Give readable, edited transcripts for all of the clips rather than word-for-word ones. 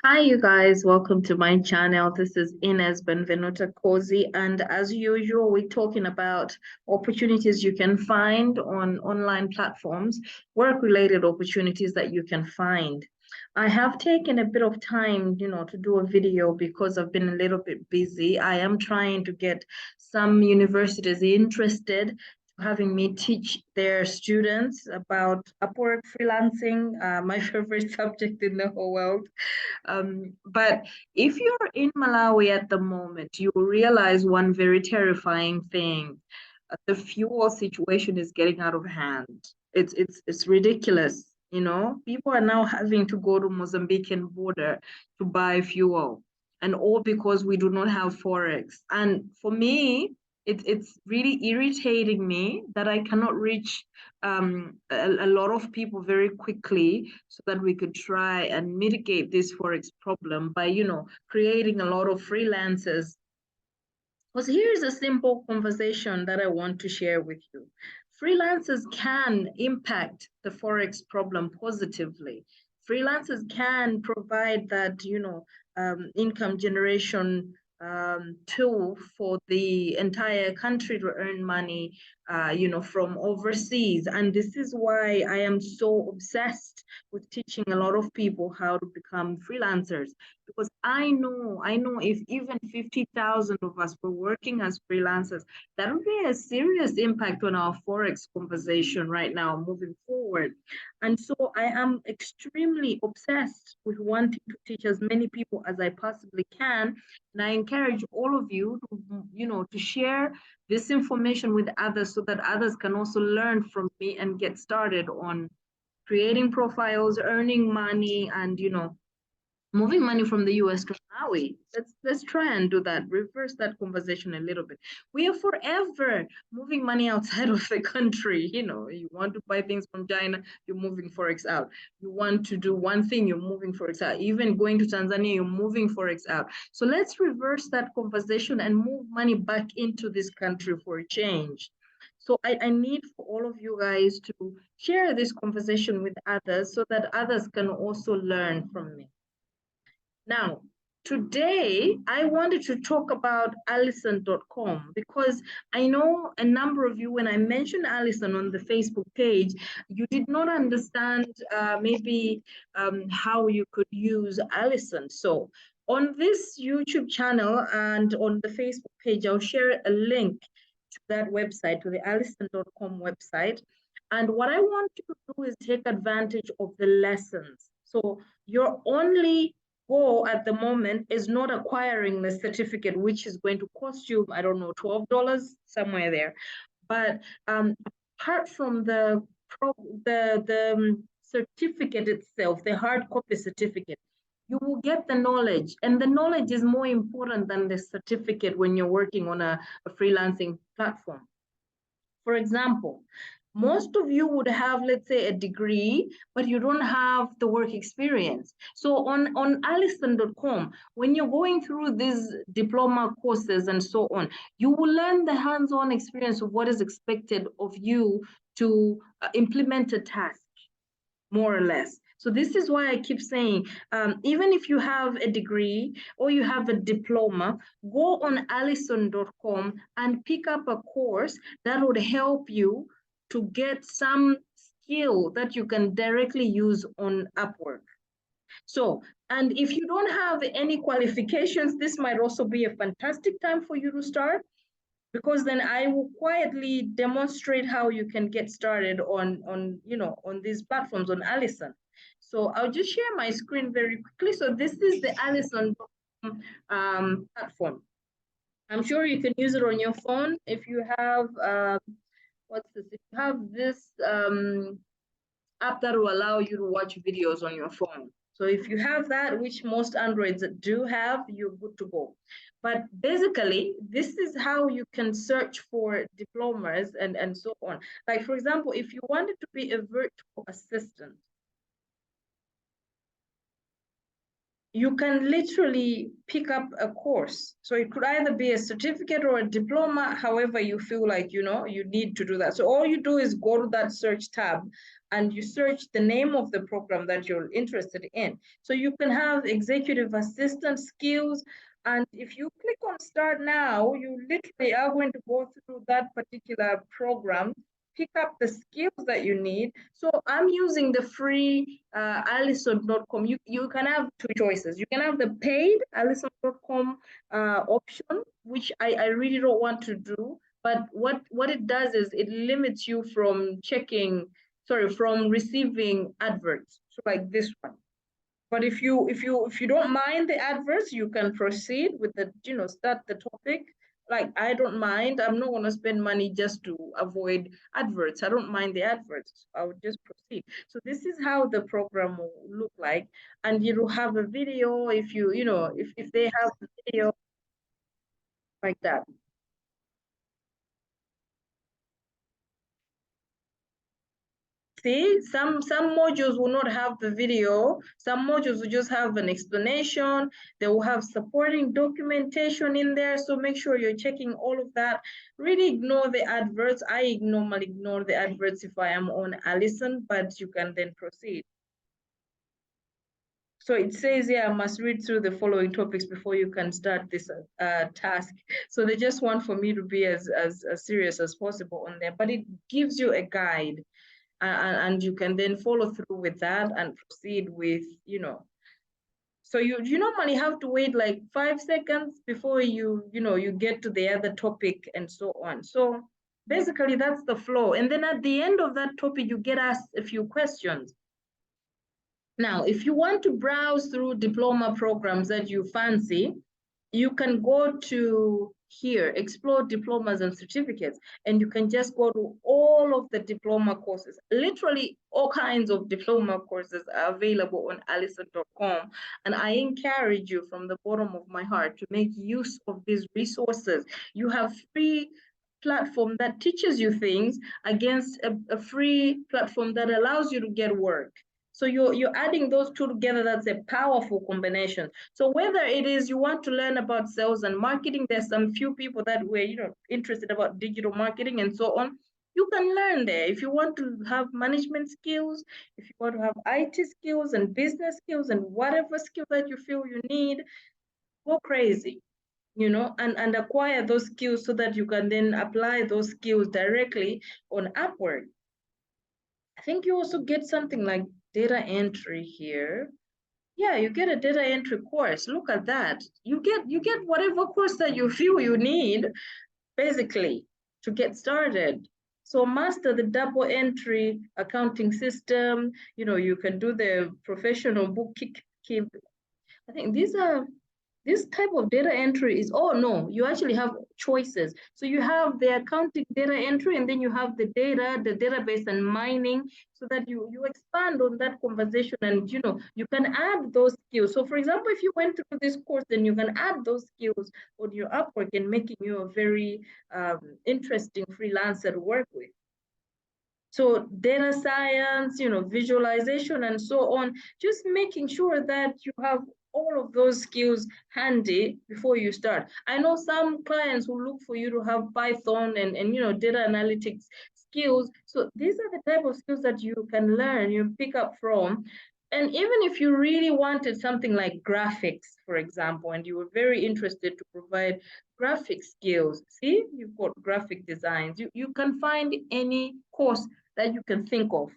Hi, you guys. Welcome to my channel. This is Ines Benvenuta Cozy, and as usual, we're talking about opportunities you can find on online platforms, work-related opportunities that you can find. I have taken a bit of time, to do a video because I've been a little bit busy. I am trying to get some universities interested having me teach their students about Upwork freelancing, my favorite subject in the whole world. But if you're in Malawi at the moment, you will realize one very terrifying thing. The fuel situation is getting out of hand. It's ridiculous. People are now having to go to Mozambican border to buy fuel, and all because we do not have forex. And for me, it's really irritating me that I cannot reach a lot of people very quickly so that we could try and mitigate this forex problem by, creating a lot of freelancers. Because here's a simple conversation that I want to share with you. Freelancers can impact the forex problem positively. Freelancers can provide that, income generation tool for the entire country to earn money, from overseas. And this is why I am so obsessed with teaching a lot of people how to become freelancers, because I know if even 50,000 of us were working as freelancers, that would be a serious impact on our forex conversation right now moving forward. And so I am extremely obsessed with wanting to teach as many people as I possibly can. And I encourage all of you to, to share this information with others so that others can also learn from me and get started on creating profiles, earning money, and moving money from the US to Malawi. Let's try and do that. Reverse that conversation a little bit. We are forever moving money outside of the country. You want to buy things from China, you're moving forex out. You want to do one thing, you're moving forex out. Even going to Tanzania, you're moving forex out. So let's reverse that conversation and move money back into this country for a change. So I need for all of you guys to share this conversation with others so that others can also learn from me. Now, today I wanted to talk about Allison.com because I know a number of you, when I mentioned Allison on the Facebook page, you did not understand maybe how you could use Allison. So on this YouTube channel and on the Facebook page, I'll share a link to that website, to the Allison.com website. And what I want you to do is take advantage of the lessons. So your only goal at the moment is not acquiring the certificate, which is going to cost you, I don't know, $12, somewhere there. But apart from the certificate itself, the hard copy certificate, you will get the knowledge, and the knowledge is more important than the certificate when you're working on a freelancing platform. For example, most of you would have, let's say, a degree, but you don't have the work experience. So on Allison.com, when you're going through these diploma courses and so on, you will learn the hands-on experience of what is expected of you to implement a task, more or less. So this is why I keep saying, even if you have a degree or you have a diploma, go on Allison.com and pick up a course that would help you to get some skill that you can directly use on Upwork. So, and if you don't have any qualifications, this might also be a fantastic time for you to start, because then I will quietly demonstrate how you can get started on these platforms on Allison. So I'll just share my screen very quickly. So this is the Allison platform. I'm sure you can use it on your phone if you have what's this? If you have this app that will allow you to watch videos on your phone. So if you have that, which most Androids do have, you're good to go. But basically, this is how you can search for diplomas and so on. Like, for example, if you wanted to be a virtual assistant, you can literally pick up a course. So it could either be a certificate or a diploma, however you feel like, you need to do that. So all you do is go to that search tab and you search the name of the program that you're interested in. So you can have executive assistant skills. And if you click on start now, you literally are going to go through that particular program, pick up the skills that you need. So I'm using the free Allison.com. You can have two choices. You can have the paid Allison.com option, which I really don't want to do. But what it does is it limits you from from receiving adverts. So like this one. But if you don't mind the adverts, you can proceed with the, start the topic. Like I don't mind. I'm not gonna spend money just to avoid adverts. I don't mind the adverts. I would just proceed. So this is how the program will look like. And you will have a video if if they have a video like that. See, some modules will not have the video. Some modules will just have an explanation. They will have supporting documentation in there. So make sure you're checking all of that. Really ignore the adverts. I normally ignore the adverts if I am on Allison, but you can then proceed. So it says here, I must read through the following topics before you can start this task. So they just want for me to be as serious as possible on there, but it gives you a guide. And you can then follow through with that and proceed with, so you normally have to wait like 5 seconds before you get to the other topic and so on. So basically that's the flow. And then at the end of that topic, you get asked a few questions. Now, if you want to browse through diploma programs that you fancy, you can go to here, explore diplomas and certificates, and you can just go to all of the diploma courses. Literally all kinds of diploma courses are available on Allison.com. And I encourage you from the bottom of my heart to make use of these resources. You have free platform that teaches you things against a free platform that allows you to get work. So you're adding those two together. That's a powerful combination. So whether it is you want to learn about sales and marketing, there's some few people that were interested about digital marketing and so on. You can learn there. If you want to have management skills, if you want to have IT skills and business skills and whatever skill that you feel you need, go crazy, and acquire those skills so that you can then apply those skills directly on Upwork. I think you also get something like data entry here. Yeah, you get a data entry course. Look at that. You get whatever course that you feel you need, basically, to get started. So master the double entry accounting system. You can do the professional bookkeeping. I think this type of data entry is, oh no, you actually have choices. So you have the accounting data entry, and then you have the database and mining, so that you expand on that conversation, and you can add those skills. So for example, if you went through this course, then you can add those skills on your Upwork and making you a very interesting freelancer to work with. So data science, visualization and so on, just making sure that you have all of those skills handy before you start. I know some clients will look for you to have Python and data analytics skills. So these are the type of skills that you can learn, you pick up from. And even if you really wanted something like graphics, for example, and you were very interested to provide graphic skills, see, you've got graphic designs. You can find any course that you can think of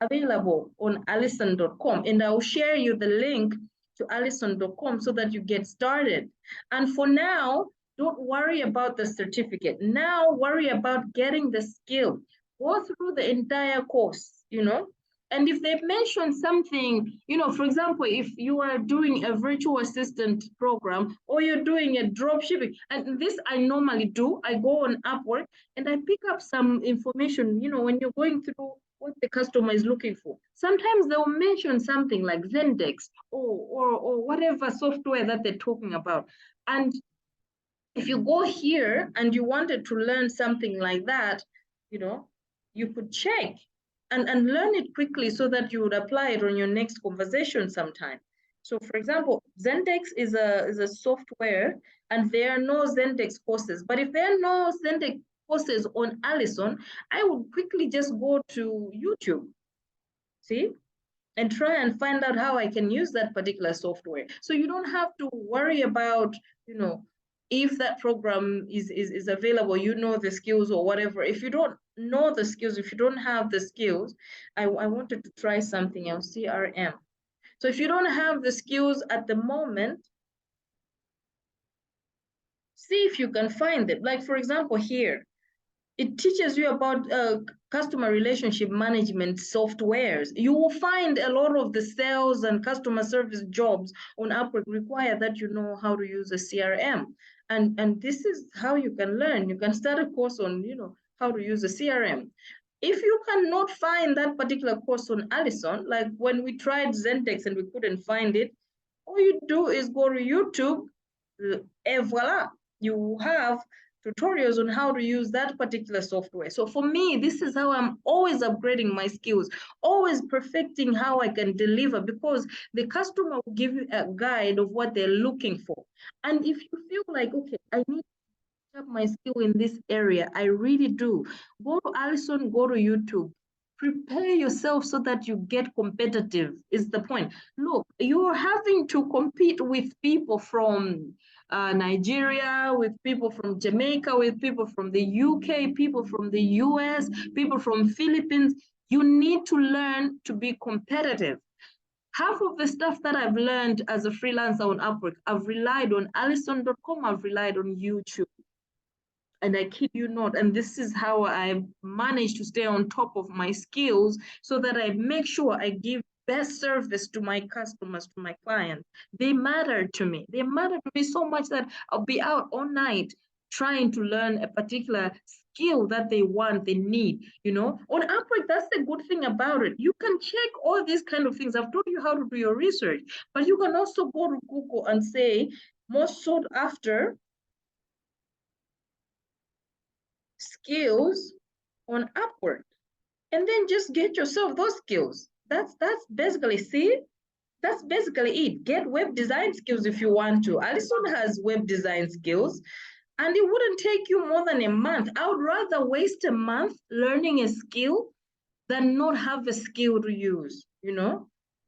available on Allison.com. And I'll share you the link to Allison.com so that you get started. And for now, don't worry about the certificate. Now worry about getting the skill. Go through the entire course, And if they mention something, for example, if you are doing a virtual assistant program or you're doing a drop shipping, and this I normally do, I go on Upwork and I pick up some information, when you're going through what the customer is looking for. Sometimes they'll mention something like Zendesk or whatever software that they're talking about. And if you go here and you wanted to learn something like that, you could check and learn it quickly so that you would apply it on your next conversation sometime. So for example, Zendex is a software and there are no Zendex courses. But if there are no Zendex courses on Allison, I would quickly just go to YouTube, see, and try and find out how I can use that particular software. So you don't have to worry about, if that program is available, the skills or whatever. If you don't know the skills, if you don't have the skills, I wanted to try something else, CRM. So if you don't have the skills at the moment, see if you can find them. Like for example, here, it teaches you about customer relationship management softwares. You will find a lot of the sales and customer service jobs on Upwork require that you know how to use a CRM. And this is how you can learn. You can start a course on, how to use a CRM. If you cannot find that particular course on Allison, like when we tried Zendex and we couldn't find it, all you do is go to YouTube, and voila, you have tutorials on how to use that particular software. So for me, this is how I'm always upgrading my skills, always perfecting how I can deliver, because the customer will give you a guide of what they're looking for. And if you feel like, okay, I need to up my skill in this area, I really do, go to Allison, go to YouTube. Prepare yourself so that you get competitive, is the point. Look, you're having to compete with people from Nigeria, with people from Jamaica, with people from the UK, people from the US, people from Philippines. You need to learn to be competitive. Half of the stuff that I've learned as a freelancer on Upwork, I've relied on Allison.com, I've relied on YouTube. And I kid you not, and this is how I manage to stay on top of my skills so that I make sure I give best service to my customers, to my clients. They matter to me. They matter to me so much that I'll be out all night trying to learn a particular skill that they want, they need. On Upwork, that's the good thing about it. You can check all these kind of things. I've told you how to do your research, but you can also go to Google and say most sought after skills on Upwork, and then just get yourself those skills. That's basically, see, that's basically it. Get web design skills if you want to. Allison has web design skills, and it wouldn't take you more than a month. I would rather waste a month learning a skill than not have a skill to use.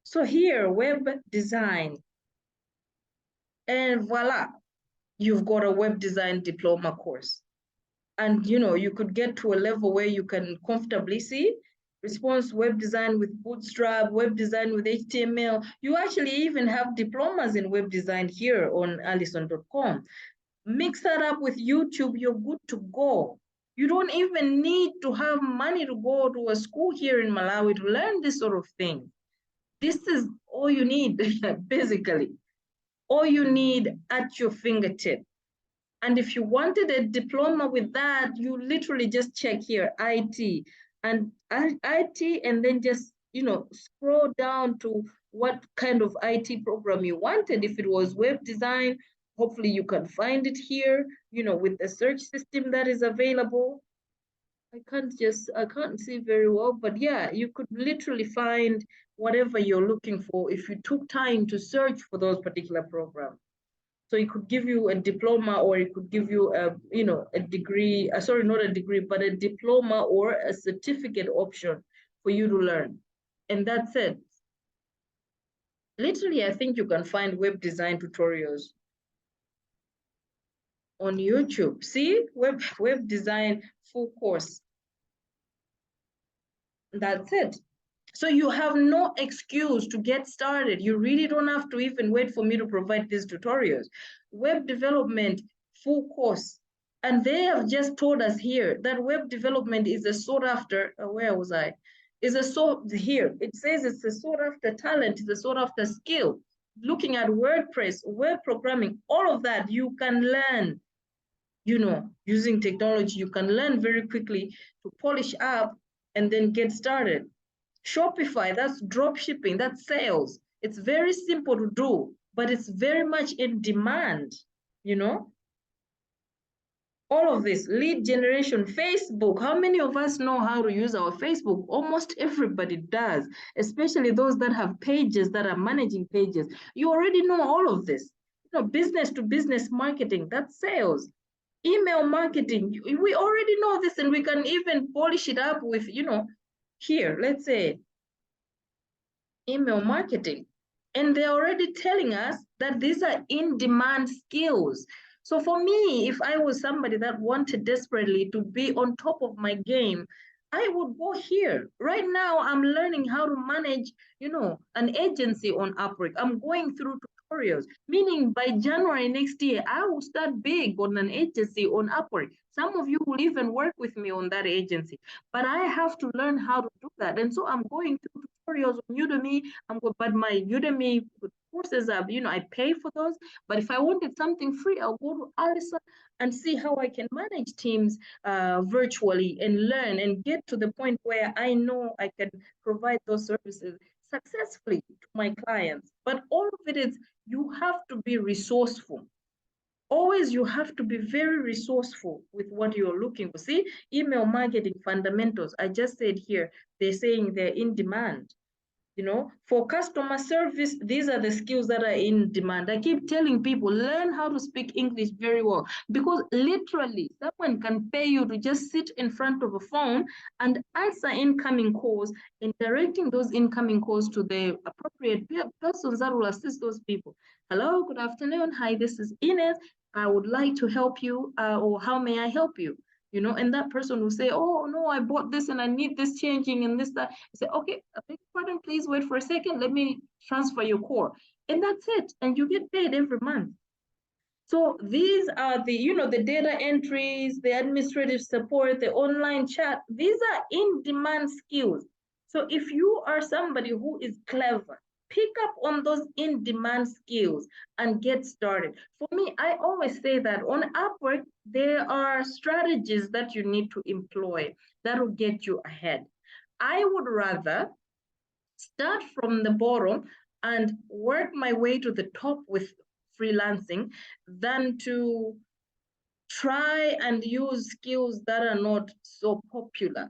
So here, web design, and voila, you've got a web design diploma course. And you could get to a level where you can comfortably see response web design with Bootstrap, web design with HTML. You actually even have diplomas in web design here on Allison.com. Mix that up with YouTube, you're good to go. You don't even need to have money to go to a school here in Malawi to learn this sort of thing. This is all you need, basically. All you need at your fingertip. And if you wanted a diploma with that, you literally just check here, IT, and IT, and then just, scroll down to what kind of IT program you wanted. If it was web design, hopefully you can find it here, with the search system that is available. I can't see very well, but yeah, you could literally find whatever you're looking for if you took time to search for those particular programs. So it could give you a diploma, or it could give you a degree, sorry, not a degree, but a diploma or a certificate option for you to learn. And that's it. Literally, I think you can find web design tutorials on YouTube. See, web design full course. That's it. So you have no excuse to get started. You really don't have to even wait for me to provide these tutorials. Web development, full course. And they have just told us here that web development is a sought after, where was I? Here, it says it's a sought after talent, it's a sought after skill. Looking at WordPress, web programming, all of that you can learn, using technology. You can learn very quickly to polish up and then get started. Shopify, that's drop shipping, that's sales. It's very simple to do, but it's very much in demand, All of this, lead generation, Facebook. How many of us know how to use our Facebook? Almost everybody does, especially those that have pages, that are managing pages. You already know all of this. You know, business to business marketing, that's sales. Email marketing, we already know this, and we can even polish it up with, you know, here, let's say email marketing. And they're already telling us that these are in-demand skills. So for me, if I was somebody that wanted desperately to be on top of my game, I would go here. Right now, I'm learning how to manage, you know, an agency on Upwork. I'm going through tutorials, meaning by January next year, I will start big on an agency on Upwork. Some of you will even work with me on that agency, but I have to learn how to do that. And so I'm going through tutorials on Udemy. But my Udemy courses are, you know, I pay for those. But if I wanted something free, I'll go to Alison and see how I can manage teams virtually and learn and get to the point where I know I can provide those services successfully to my clients. But all of it is, you have to be resourceful. Always, you have to be very resourceful with what you're looking for. See, email marketing fundamentals, I just said here, they're saying they're in demand. You know, for customer service, these are the skills that are in demand. I keep telling people, learn how to speak English very well, because literally someone can pay you to just sit in front of a phone and answer incoming calls and directing those incoming calls to the appropriate persons that will assist those people. Hello, good afternoon. Hi, this is Ines. I would like to help you, or how may I help you? You know, and that person will say, oh no, I bought this and I need this changing and this, that. I say, okay, I beg your pardon, please wait for a second, let me transfer your core. And that's it. And you get paid every month. So these are the, you know, the data entries, the administrative support, the online chat. These are in-demand skills. So if you are somebody who is clever, pick up on those in-demand skills and get started. For me, I always say that on Upwork, there are strategies that you need to employ that will get you ahead. I would rather start from the bottom and work my way to the top with freelancing than to try and use skills that are not so popular.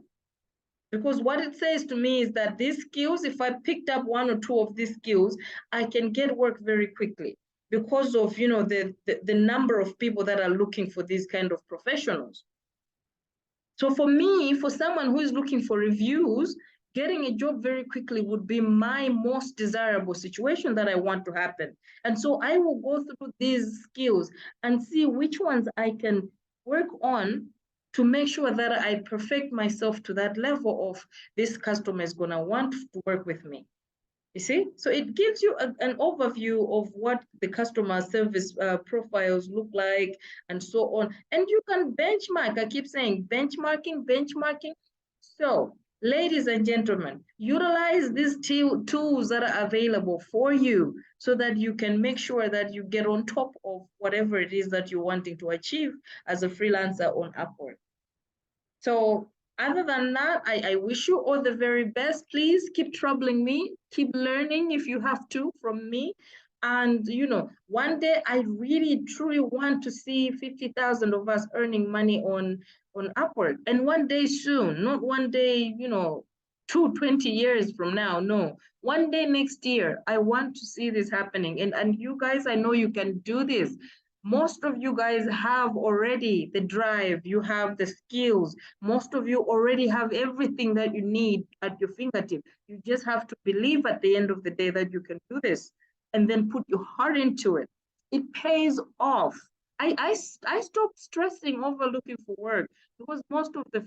Because what it says to me is that these skills, if I picked up one or two of these skills, I can get work very quickly because of, you know, the number of people that are looking for these kind of professionals. So for me, for someone who is looking for reviews, getting a job very quickly would be my most desirable situation that I want to happen. And so I will go through these skills and see which ones I can work on to make sure that I perfect myself to that level of this customer is going to want to work with me. You see, so it gives you an overview of what the customer service profiles look like and so on. And you can benchmark. I keep saying benchmarking, benchmarking. So, ladies and gentlemen, utilize these tools that are available for you so that you can make sure that you get on top of whatever it is that you're wanting to achieve as a freelancer on Upwork. So other than that, I wish you all the very best. Please keep troubling me, keep learning if you have to from me. And, you know, one day I really, truly want to see 50,000 of us earning money on Upwork. And one day soon, not one day, you know, 20 years from now. No, one day next year, I want to see this happening. And you guys, I know you can do this. Most of you guys have already the drive, you have the skills. Most of you already have everything that you need at your fingertips. You just have to believe at the end of the day that you can do this and then put your heart into it. It pays off. I stopped stressing over looking for work because most of the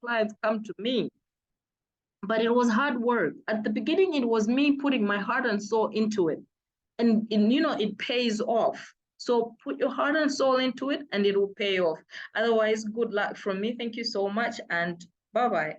clients come to me. But it was hard work. At the beginning, it was me putting my heart and soul into it. And you know, it pays off. So put your heart and soul into it and it will pay off. Otherwise, good luck from me. Thank you so much and bye-bye.